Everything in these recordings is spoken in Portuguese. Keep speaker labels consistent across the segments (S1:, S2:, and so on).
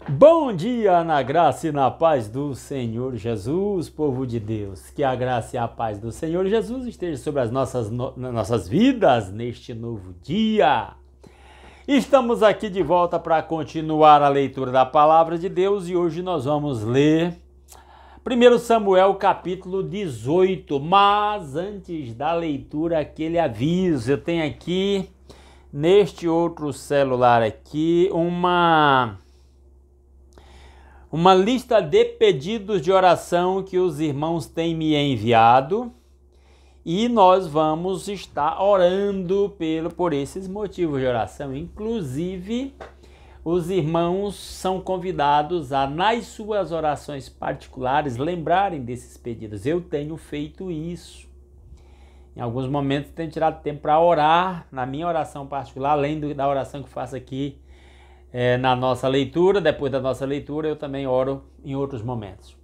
S1: Bom dia, na graça e na paz do Senhor Jesus, povo de Deus. Que a graça e a paz do Senhor Jesus esteja sobre as nossas vidas neste novo dia. Estamos aqui de volta para continuar a leitura da palavra de Deus e hoje nós vamos ler 1 Samuel capítulo 18. Mas antes da leitura, aquele aviso. Eu tenho aqui, neste outro celular aqui, uma lista de pedidos de oração que os irmãos têm me enviado e nós vamos estar orando por esses motivos de oração. Inclusive, os irmãos são convidados a, nas suas orações particulares, lembrarem desses pedidos. Eu tenho feito isso. Em alguns momentos tenho tirado tempo para orar na minha oração particular, além da oração que faço aqui na nossa leitura. Depois da nossa leitura eu também oro em outros momentos.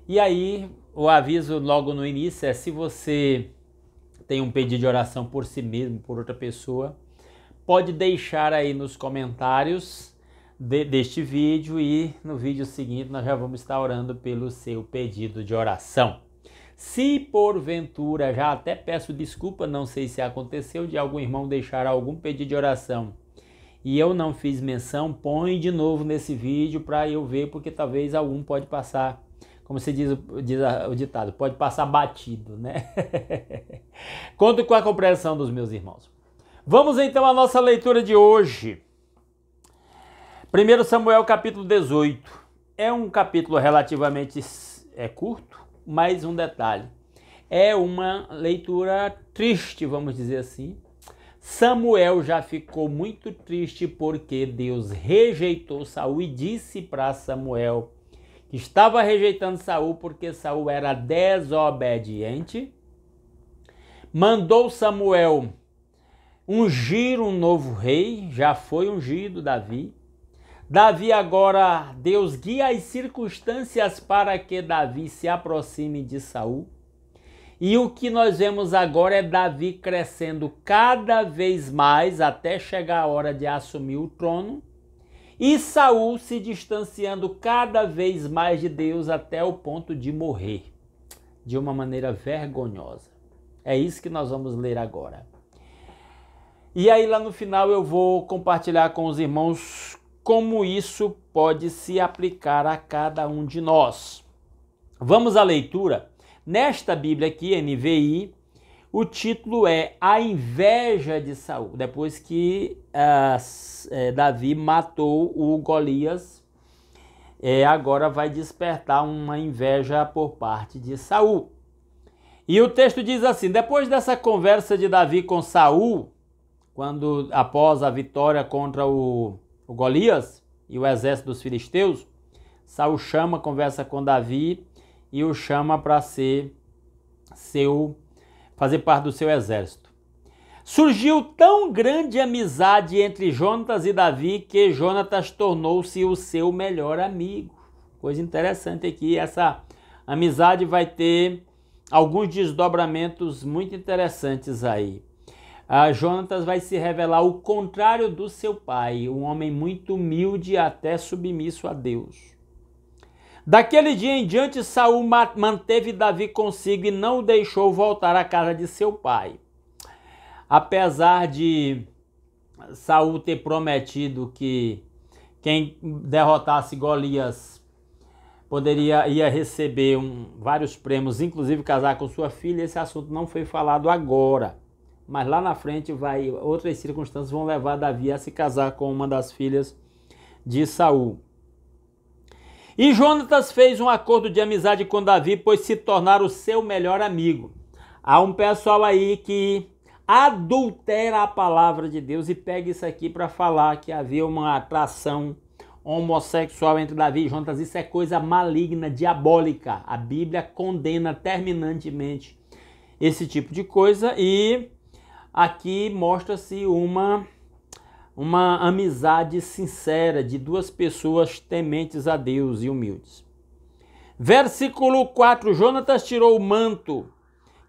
S1: E aí o aviso logo no início é: se você tem um pedido de oração por si mesmo, por outra pessoa, pode deixar aí nos comentários deste vídeo e no vídeo seguinte nós já vamos estar orando pelo seu pedido de oração. Se porventura, já até peço desculpa, não sei se aconteceu, de algum irmão deixar algum pedido de oração e eu não fiz menção, põe de novo nesse vídeo para eu ver, porque talvez algum pode passar, como se diz o ditado, pode passar batido, né? Conto com a compreensão dos meus irmãos. Vamos então à nossa leitura de hoje. 1 Samuel capítulo 18. É um capítulo relativamente curto, mas um detalhe. É uma leitura triste, vamos dizer assim. Samuel já ficou muito triste porque Deus rejeitou Saul e disse para Samuel que estava rejeitando Saul porque Saul era desobediente. Mandou Samuel ungir um novo rei, já foi ungido Davi. Davi agora, Deus guia as circunstâncias para que Davi se aproxime de Saul. E o que nós vemos agora é Davi crescendo cada vez mais até chegar a hora de assumir o trono. E Saul se distanciando cada vez mais de Deus até o ponto de morrer de uma maneira vergonhosa. É isso que nós vamos ler agora. E aí lá no final eu vou compartilhar com os irmãos como isso pode se aplicar a cada um de nós. Vamos à leitura. Nesta Bíblia aqui, NVI, o título é A Inveja de Saul. Depois que Davi matou o Golias, agora vai despertar uma inveja por parte de Saul. E o texto diz assim: depois dessa conversa de Davi com Saul, após a vitória contra o Golias e o exército dos filisteus, Saul conversa com Davi e o chama para fazer parte do seu exército. Surgiu tão grande amizade entre Jonatas e Davi que Jonatas tornou-se o seu melhor amigo. Coisa interessante aqui, essa amizade vai ter alguns desdobramentos muito interessantes aí. Jonatas vai se revelar o contrário do seu pai, um homem muito humilde e até submisso a Deus. Daquele dia em diante, Saul manteve Davi consigo e não o deixou voltar à casa de seu pai. Apesar de Saul ter prometido que quem derrotasse Golias ia receber vários prêmios, inclusive casar com sua filha, esse assunto não foi falado agora. Mas lá na frente outras circunstâncias vão levar Davi a se casar com uma das filhas de Saul. E Jonatas fez um acordo de amizade com Davi, pois se tornara o seu melhor amigo. Há um pessoal aí que adultera a palavra de Deus e pega isso aqui para falar que havia uma atração homossexual entre Davi e Jonatas. Isso é coisa maligna, diabólica. A Bíblia condena terminantemente esse tipo de coisa e aqui mostra-se uma amizade sincera de duas pessoas tementes a Deus e humildes. Versículo 4. Jonatas tirou o manto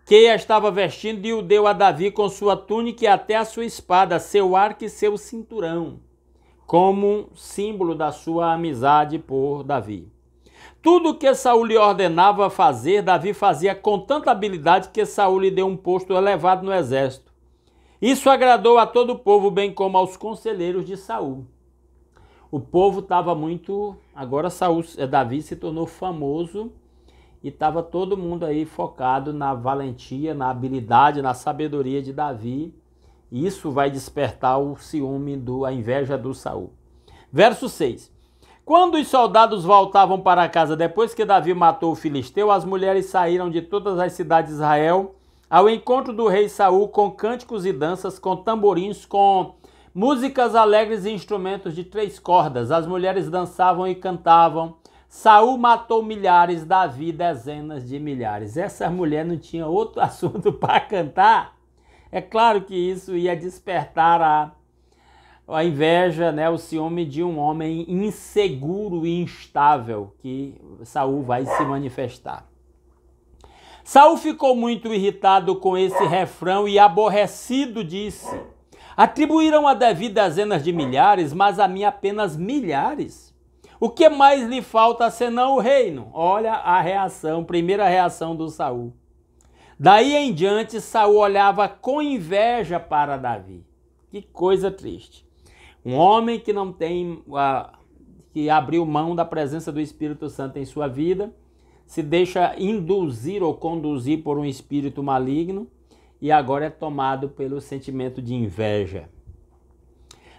S1: que estava vestindo e o deu a Davi com sua túnica e até a sua espada, seu arco e seu cinturão. como símbolo da sua amizade por Davi. Tudo que Saul lhe ordenava fazer, Davi fazia com tanta habilidade que Saul lhe deu um posto elevado no exército. Isso agradou a todo o povo, bem como aos conselheiros de Saul. O povo estava muito... Agora Davi se tornou famoso e estava todo mundo aí focado na valentia, na habilidade, na sabedoria de Davi. Isso vai despertar o ciúme, a inveja do Saul. Verso 6. Quando os soldados voltavam para casa depois que Davi matou o filisteu, as mulheres saíram de todas as cidades de Israel ao encontro do rei Saul com cânticos e danças, com tamborins, com músicas alegres e instrumentos de 3 cordas. As mulheres dançavam e cantavam. Saul matou milhares, Davi dezenas de milhares. Essa mulher não tinha outro assunto para cantar. É claro que isso ia despertar a inveja, né, o ciúme de um homem inseguro e instável que Saul vai se manifestar. Saul ficou muito irritado com esse refrão e aborrecido disse: atribuíram a Davi dezenas de milhares, mas a mim apenas milhares. O que mais lhe falta senão o reino? Olha a reação, primeira reação do Saul. Daí em diante, Saul olhava com inveja para Davi. Que coisa triste. Um homem que não tem, que abriu mão da presença do Espírito Santo em sua vida, se deixa induzir ou conduzir por um espírito maligno e agora é tomado pelo sentimento de inveja.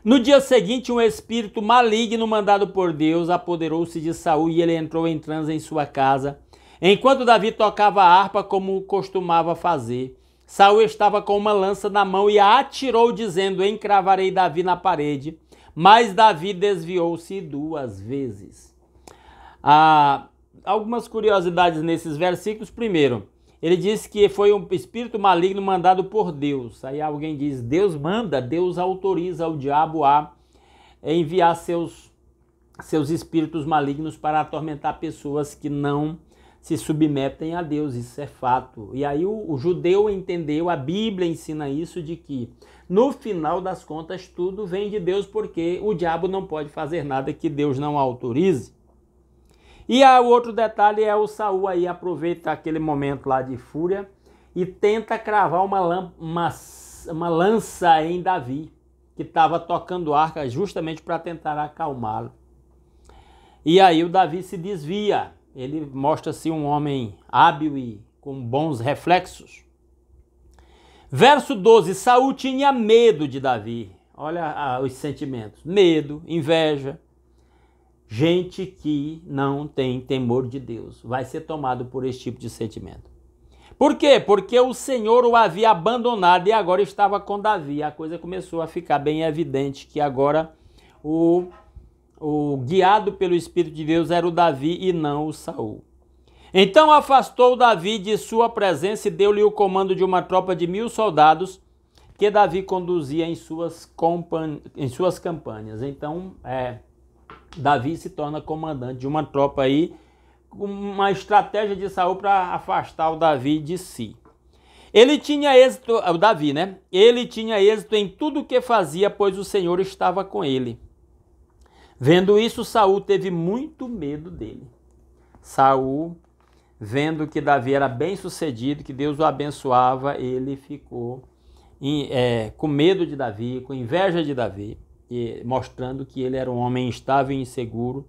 S1: No dia seguinte, um espírito maligno mandado por Deus apoderou-se de Saul e ele entrou em transe em sua casa, enquanto Davi tocava a harpa como costumava fazer. Saul estava com uma lança na mão e a atirou, dizendo: encravarei Davi na parede. Mas Davi desviou-se 2 vezes. Algumas curiosidades nesses versículos. Primeiro, ele diz que foi um espírito maligno mandado por Deus. Aí alguém diz: Deus manda, Deus autoriza o diabo a enviar seus espíritos malignos para atormentar pessoas que não se submetem a Deus. Isso é fato. E aí o judeu entendeu, a Bíblia ensina isso, de que no final das contas tudo vem de Deus, porque o diabo não pode fazer nada que Deus não autorize. E o outro detalhe é o Saul aí aproveita aquele momento lá de fúria e tenta cravar uma lança em Davi, que estava tocando arca justamente para tentar acalmá-lo. E aí o Davi se desvia. Ele mostra-se um homem hábil e com bons reflexos. Verso 12, Saul tinha medo de Davi. Olha os sentimentos: medo, inveja. Gente que não tem temor de Deus vai ser tomado por esse tipo de sentimento. Por quê? Porque o Senhor o havia abandonado e agora estava com Davi. A coisa começou a ficar bem evidente que agora o guiado pelo Espírito de Deus era o Davi e não o Saul. Então afastou Davi de sua presença e deu-lhe o comando de uma tropa de 1000 soldados que Davi conduzia em suas campanhas. Então, Davi se torna comandante de uma tropa aí, uma estratégia de Saul para afastar o Davi de si. Ele tinha êxito, o Davi, né? Ele tinha êxito em tudo o que fazia, pois o Senhor estava com ele. Vendo isso, Saul teve muito medo dele. Saul, vendo que Davi era bem sucedido, que Deus o abençoava, ele ficou com medo de Davi, com inveja de Davi, mostrando que ele era um homem instável e inseguro,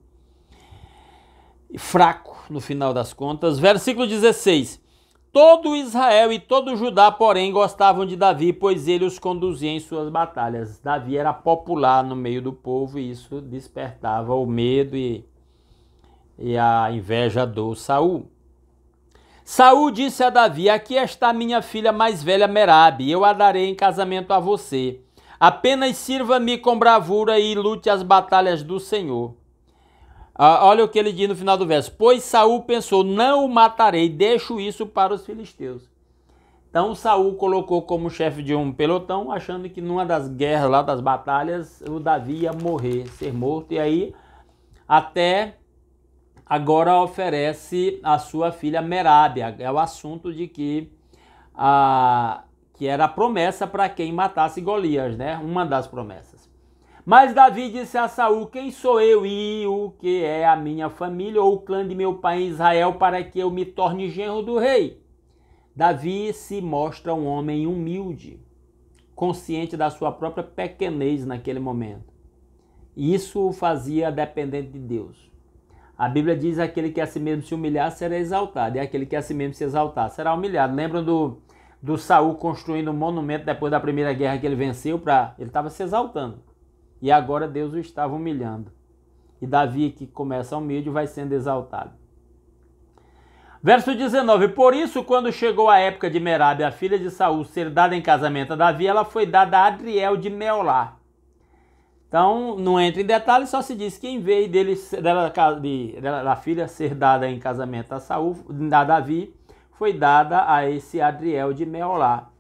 S1: e fraco no final das contas. Versículo 16. Todo Israel e todo Judá, porém, gostavam de Davi, pois ele os conduzia em suas batalhas. Davi era popular no meio do povo e isso despertava o medo e a inveja do Saul. Saul disse a Davi: aqui está minha filha mais velha Merabe, eu a darei em casamento a você. Apenas sirva-me com bravura e lute as batalhas do Senhor. Olha o que ele diz no final do verso. Pois Saul pensou: não o matarei, deixo isso para os filisteus. Então Saul colocou como chefe de um pelotão, achando que numa das guerras lá, das batalhas, o Davi ia morrer, ser morto. E aí até agora oferece a sua filha Merabe. É o assunto de que era a promessa para quem matasse Golias, né? Uma das promessas. Mas Davi disse a Saul: quem sou eu e o que é a minha família ou o clã de meu pai Israel para que eu me torne genro do rei? Davi se mostra um homem humilde, consciente da sua própria pequenez naquele momento. Isso o fazia dependente de Deus. A Bíblia diz: aquele que a si mesmo se humilhar será exaltado, e aquele que a si mesmo se exaltar será humilhado. Lembram do Saul construindo um monumento depois da primeira guerra que ele venceu? Ele estava se exaltando. E agora Deus o estava humilhando. E Davi, que começa humilde, vai sendo exaltado. Verso 19. Por isso, quando chegou a época de Merabe, a filha de Saul, ser dada em casamento a Davi, ela foi dada a Adriel de Meolá. Então, não entra em detalhes, só se diz que em vez da filha ser dada em casamento a Davi, foi dada a esse Adriel de Meolá.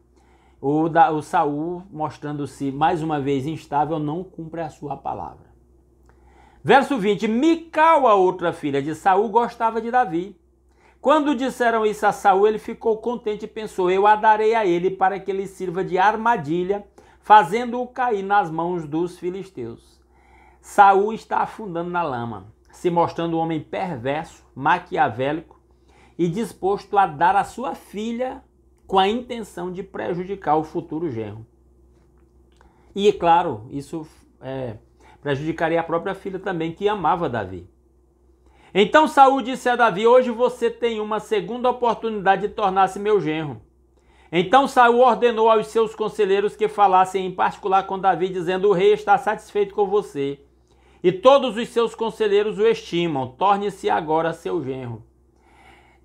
S1: O Saul, mostrando-se mais uma vez instável, não cumpre a sua palavra. Verso 20. Mical, a outra filha de Saul, gostava de Davi. Quando disseram isso a Saul, ele ficou contente e pensou: eu a darei a ele para que ele sirva de armadilha, fazendo-o cair nas mãos dos filisteus. Saul está afundando na lama, se mostrando um homem perverso, maquiavélico e disposto a dar a sua filha com a intenção de prejudicar o futuro genro. E, claro, isso prejudicaria a própria filha também, que amava Davi. Então Saul disse a Davi: hoje você tem uma segunda oportunidade de tornar-se meu genro. Então Saul ordenou aos seus conselheiros que falassem em particular com Davi, dizendo: o rei está satisfeito com você, e todos os seus conselheiros o estimam, torne-se agora seu genro.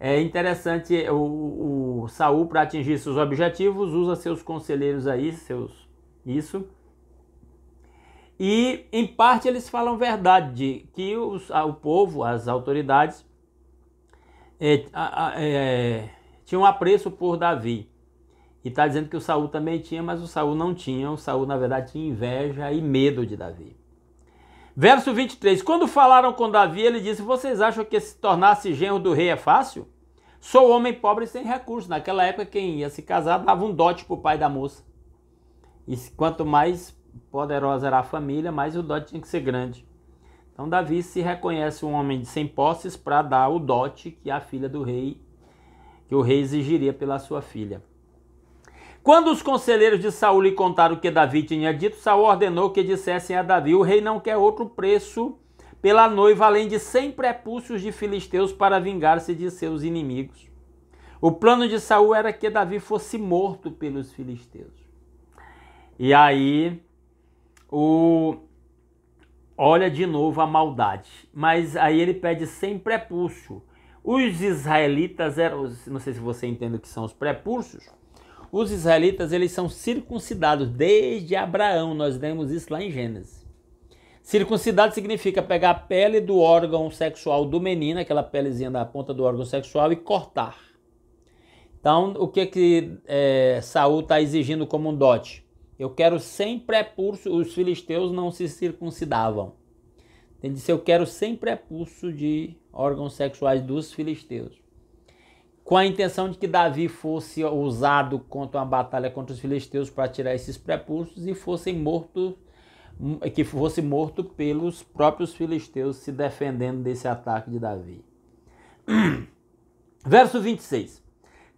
S1: É interessante, o Saul, para atingir seus objetivos, usa seus conselheiros aí, isso. E, em parte, eles falam verdade, de que o povo, as autoridades, tinham apreço por Davi. E está dizendo que o Saul também tinha, mas o Saul não tinha. O Saul, na verdade, tinha inveja e medo de Davi. Verso 23. Quando falaram com Davi, ele disse: vocês acham que se tornar-se genro do rei é fácil? Sou homem pobre sem recursos. Naquela época, quem ia se casar dava um dote para o pai da moça. E quanto mais poderosa era a família, mais o dote tinha que ser grande. Então Davi se reconhece um homem sem posses para dar o dote que a filha do rei, que o rei exigiria pela sua filha. Quando os conselheiros de Saul lhe contaram o que Davi tinha dito, Saul ordenou que dissessem a Davi: o rei não quer outro preço pela noiva, além de 100 prepúcios de filisteus para vingar-se de seus inimigos. O plano de Saul era que Davi fosse morto pelos filisteus. E aí, olha de novo a maldade. Mas aí ele pede 100 prepúcios. Os israelitas eram, não sei se você entende o que são os prepúcios. Os israelitas, eles são circuncidados desde Abraão. Nós vemos isso lá em Gênesis. Circuncidado significa pegar a pele do órgão sexual do menino, aquela pelezinha da ponta do órgão sexual, e cortar. Então, o que Saul está exigindo como um dote? Eu quero 100 prepúcios. Os filisteus não se circuncidavam. Ele disse: eu quero 100 prepúcios de órgãos sexuais dos filisteus. Com a intenção de que Davi fosse usado contra uma batalha contra os filisteus para tirar esses prepúcios e fosse morto pelos próprios filisteus se defendendo desse ataque de Davi. Verso 26.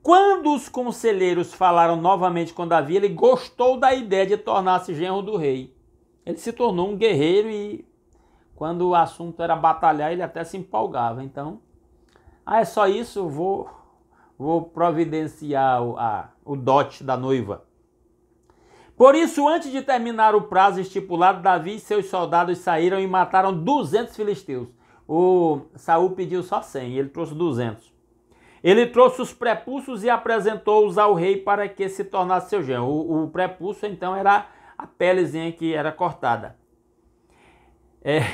S1: Quando os conselheiros falaram novamente com Davi, ele gostou da ideia de tornar-se genro do rei. Ele se tornou um guerreiro e quando o assunto era batalhar, ele até se empolgava. Então, é só isso, vou providenciar o dote da noiva. Por isso, antes de terminar o prazo estipulado, Davi e seus soldados saíram e mataram 200 filisteus. O Saul pediu só 100, ele trouxe 200. Ele trouxe os prepúcios e apresentou-os ao rei para que se tornasse seu genro. O prepúcio, então, era a pelezinha que era cortada.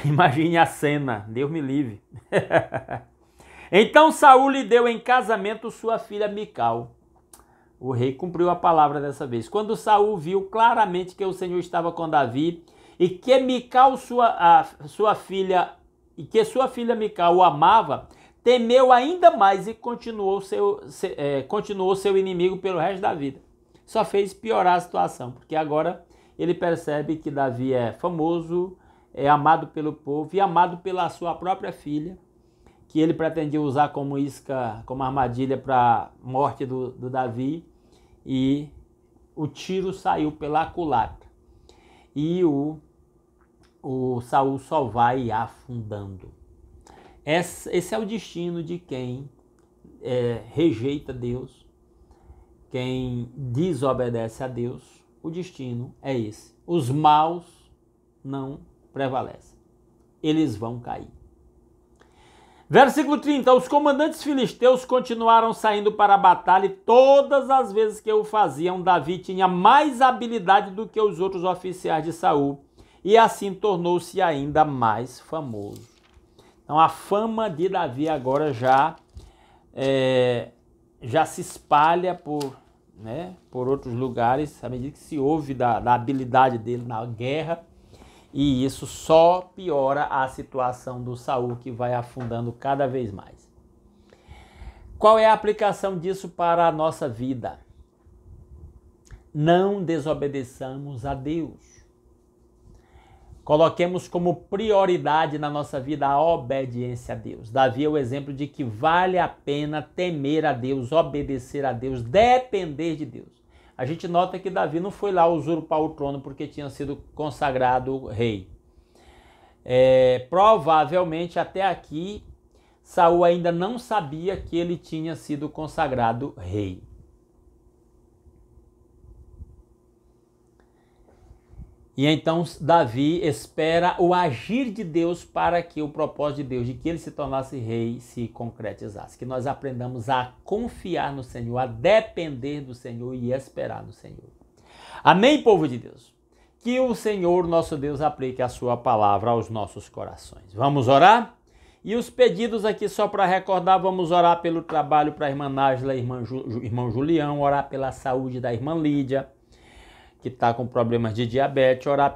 S1: Imagine a cena, Deus me livre. Então Saul lhe deu em casamento sua filha Mical. O rei cumpriu a palavra dessa vez. Quando Saul viu claramente que o Senhor estava com Davi e que Mical, sua filha Mical o amava, temeu ainda mais e continuou seu inimigo pelo resto da vida. Só fez piorar a situação, porque agora ele percebe que Davi é famoso, é amado pelo povo e amado pela sua própria filha, que ele pretendia usar como isca, como armadilha para a morte do Davi, e o tiro saiu pela culatra. E o Saul só vai afundando. Esse é o destino de quem rejeita Deus, quem desobedece a Deus. O destino é esse. Os maus não prevalecem. Eles vão cair. Versículo 30. Os comandantes filisteus continuaram saindo para a batalha e todas as vezes que o faziam, Davi tinha mais habilidade do que os outros oficiais de Saul e assim tornou-se ainda mais famoso. Então a fama de Davi agora já se espalha por outros lugares, à medida que se ouve da habilidade dele na guerra. E isso só piora a situação do Saul, que vai afundando cada vez mais. Qual é a aplicação disso para a nossa vida? Não desobedeçamos a Deus. Coloquemos como prioridade na nossa vida a obediência a Deus. Davi é o exemplo de que vale a pena temer a Deus, obedecer a Deus, depender de Deus. A gente nota que Davi não foi lá usurpar o trono porque tinha sido consagrado rei. Provavelmente até aqui Saul ainda não sabia que ele tinha sido consagrado rei. E então Davi espera o agir de Deus para que o propósito de Deus, de que ele se tornasse rei, se concretizasse. Que nós aprendamos a confiar no Senhor, a depender do Senhor e esperar no Senhor. Amém, povo de Deus? Que o Senhor, nosso Deus, aplique a sua palavra aos nossos corações. Vamos orar? E os pedidos aqui, só para recordar, vamos orar pelo trabalho para a irmã Nájila, irmão Julião, orar pela saúde da irmã Lídia, que está com problemas de diabetes, orar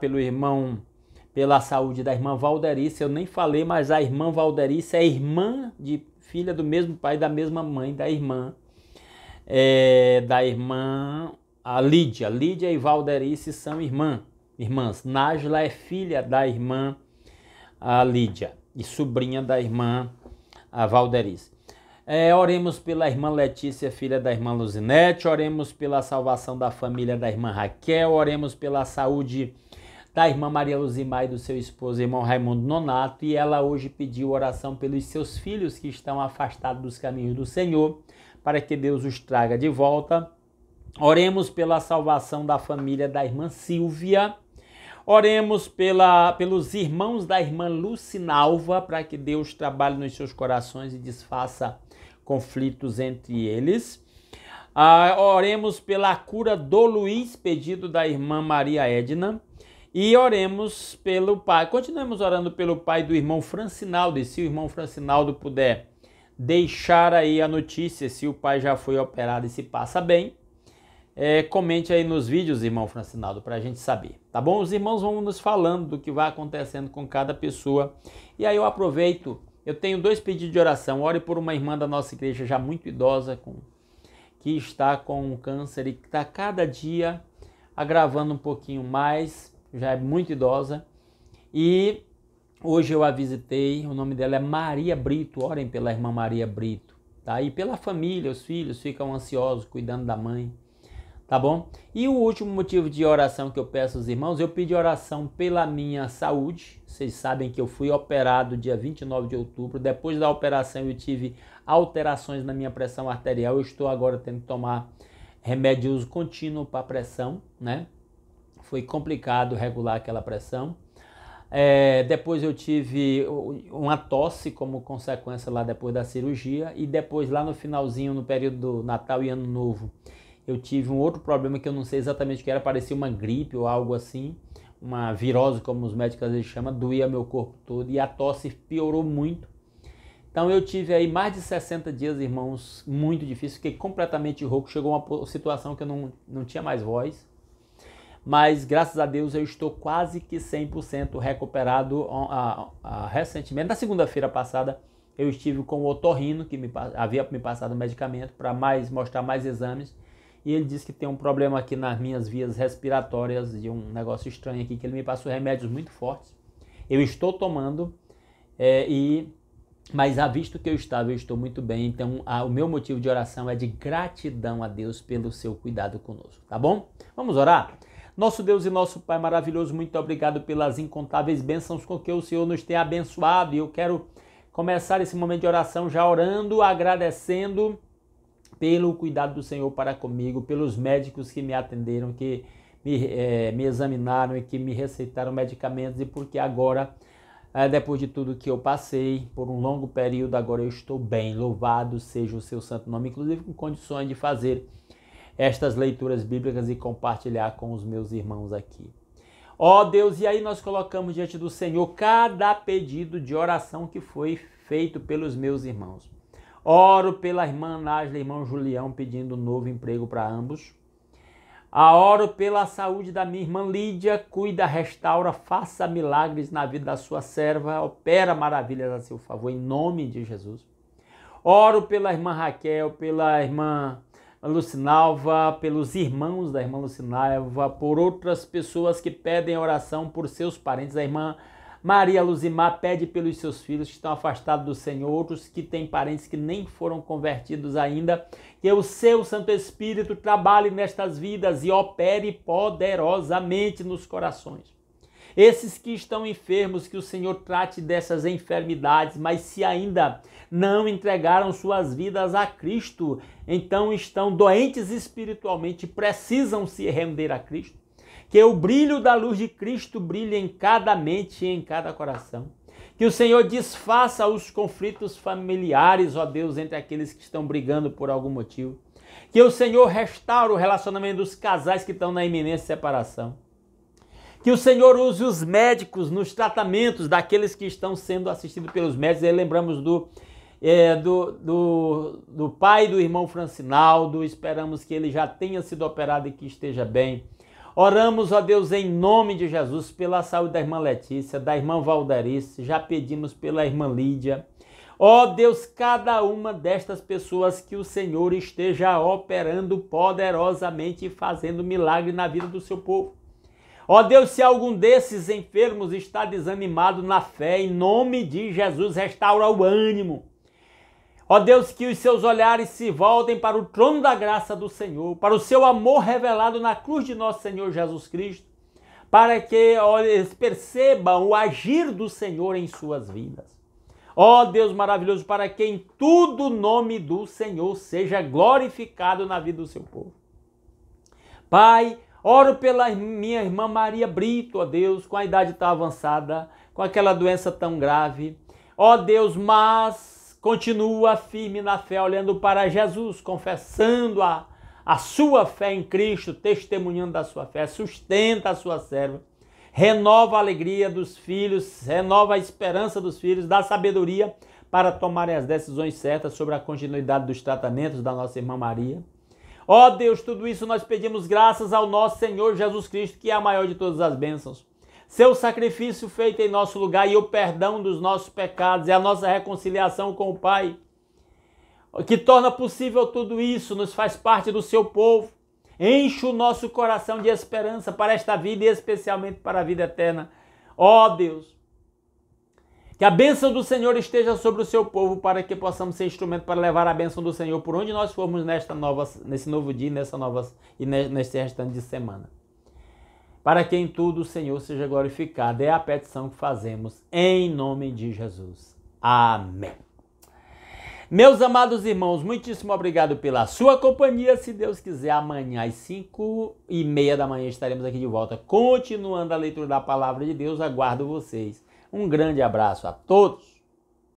S1: pela saúde da irmã Valderice. Eu nem falei, mas a irmã Valderice é irmã de filha do mesmo pai, da mesma mãe da irmã a Lídia. Lídia e Valderice são irmãs. Nájila é filha da irmã a Lídia e sobrinha da irmã a Valderice. Oremos pela irmã Letícia, filha da irmã Luzinete, oremos pela salvação da família da irmã Raquel, oremos pela saúde da irmã Maria Luzimar e do seu esposo, irmão Raimundo Nonato, e ela hoje pediu oração pelos seus filhos que estão afastados dos caminhos do Senhor, para que Deus os traga de volta. Oremos pela salvação da família da irmã Silvia, oremos pelos irmãos da irmã Lucinalva, para que Deus trabalhe nos seus corações e desfaça conflitos entre eles. Oremos pela cura do Luiz, pedido da irmã Maria Edna. E oremos pelo pai. Continuemos orando pelo pai do irmão Francinaldo. E se o irmão Francinaldo puder deixar aí a notícia, se o pai já foi operado e se passa bem, comente aí nos vídeos, irmão Francinaldo, para a gente saber, tá bom? Os irmãos vão nos falando do que vai acontecendo com cada pessoa. E aí eu aproveito, eu tenho 2 pedidos de oração. Ore por uma irmã da nossa igreja já muito idosa, que está com câncer e que está cada dia agravando um pouquinho mais, já é muito idosa. E hoje eu a visitei, o nome dela é Maria Brito. Orem pela irmã Maria Brito, tá? E pela família, os filhos ficam ansiosos cuidando da mãe. Tá bom? E o último motivo de oração que eu peço aos irmãos, eu pedi oração pela minha saúde. Vocês sabem que eu fui operado dia 29 de outubro. Depois da operação eu tive alterações na minha pressão arterial. Eu estou agora tendo que tomar remédio de uso contínuo para pressão, né? Foi complicado regular aquela pressão. Depois eu tive uma tosse como consequência lá depois da cirurgia. E depois lá no finalzinho, no período do Natal e Ano Novo, eu tive um outro problema que eu não sei exatamente o que era, parecia uma gripe ou algo assim, uma virose, como os médicos às vezes chamam, doía meu corpo todo e a tosse piorou muito. Então eu tive aí mais de 60 dias, irmãos, muito difícil, fiquei completamente rouco, chegou uma situação que eu não tinha mais voz, mas graças a Deus eu estou quase que 100% recuperado. Recentemente, na segunda-feira passada, eu estive com o otorrino, que havia me passado medicamento para mostrar mais exames. e ele disse que tem um problema aqui nas minhas vias respiratórias, de um negócio estranho aqui, que ele me passou remédios muito fortes. Eu estou tomando, mas visto que eu estou muito bem, então o meu motivo de oração é de gratidão a Deus pelo seu cuidado conosco, tá bom? Vamos orar? Nosso Deus e nosso Pai maravilhoso, muito obrigado pelas incontáveis bênçãos com que o Senhor nos tem abençoado, e eu quero começar esse momento de oração já orando, agradecendo pelo cuidado do Senhor para comigo, pelos médicos que me atenderam, que me examinaram e que me receitaram medicamentos, e porque agora, depois de tudo que eu passei por um longo período, agora eu estou bem. Louvado seja o seu santo nome, inclusive com condições de fazer estas leituras bíblicas e compartilhar com os meus irmãos aqui. Ó Deus, e aí nós colocamos diante do Senhor cada pedido de oração que foi feito pelos meus irmãos. Oro pela irmã Nájila e irmão Julião, pedindo um novo emprego para ambos. Oro pela saúde da minha irmã Lídia, cuida, restaura, faça milagres na vida da sua serva, opera maravilhas a seu favor, em nome de Jesus. Oro pela irmã Raquel, pela irmã Lucinalva, pelos irmãos da irmã Lucinalva, por outras pessoas que pedem oração por seus parentes. A irmã Maria Luzimar pede pelos seus filhos que estão afastados do Senhor, outros que têm parentes que nem foram convertidos ainda. Que o seu Santo Espírito trabalhe nestas vidas e opere poderosamente nos corações. Esses que estão enfermos, que o Senhor trate dessas enfermidades, mas se ainda não entregaram suas vidas a Cristo, então estão doentes espiritualmente, precisam se render a Cristo. Que o brilho da luz de Cristo brilhe em cada mente e em cada coração. Que o Senhor desfaça os conflitos familiares, ó Deus, entre aqueles que estão brigando por algum motivo. Que o Senhor restaure o relacionamento dos casais que estão na iminente separação. Que o Senhor use os médicos nos tratamentos daqueles que estão sendo assistidos pelos médicos. E aí lembramos do pai do irmão Francinaldo, esperamos que ele já tenha sido operado e que esteja bem. Oramos, ó Deus, em nome de Jesus, pela saúde da irmã Letícia, da irmã Valderice, já pedimos pela irmã Lídia. Ó Deus, cada uma destas pessoas que o Senhor esteja operando poderosamente e fazendo milagre na vida do seu povo. Ó Deus, se algum desses enfermos está desanimado na fé, em nome de Jesus, restaura o ânimo. Ó Deus, que os seus olhares se voltem para o trono da graça do Senhor, para o seu amor revelado na cruz de nosso Senhor Jesus Cristo, para que eles percebam o agir do Senhor em suas vidas. Ó Deus maravilhoso, para que em tudo o nome do Senhor seja glorificado na vida do seu povo. Pai, oro pela minha irmã Maria Brito, ó Deus, com a idade tão avançada, com aquela doença tão grave. Ó Deus, mas continua firme na fé, olhando para Jesus, confessando a sua fé em Cristo, testemunhando da sua fé, sustenta a sua serva, renova a alegria dos filhos, renova a esperança dos filhos, dá sabedoria para tomarem as decisões certas sobre a continuidade dos tratamentos da nossa irmã Maria. Ó Deus, tudo isso nós pedimos graças ao nosso Senhor Jesus Cristo, que é a maior de todas as bênçãos. Seu sacrifício feito em nosso lugar e o perdão dos nossos pecados e a nossa reconciliação com o Pai, que torna possível tudo isso, nos faz parte do seu povo. Enche o nosso coração de esperança para esta vida e especialmente para a vida eterna. Ó Deus, que a bênção do Senhor esteja sobre o seu povo para que possamos ser instrumento para levar a bênção do Senhor por onde nós formos nesse novo dia, nesse restante de semana. Para que em tudo o Senhor seja glorificado. É a petição que fazemos em nome de Jesus. Amém. Meus amados irmãos, muitíssimo obrigado pela sua companhia. Se Deus quiser, amanhã às 5h30 da manhã estaremos aqui de volta, continuando a leitura da palavra de Deus. Aguardo vocês. Um grande abraço a todos.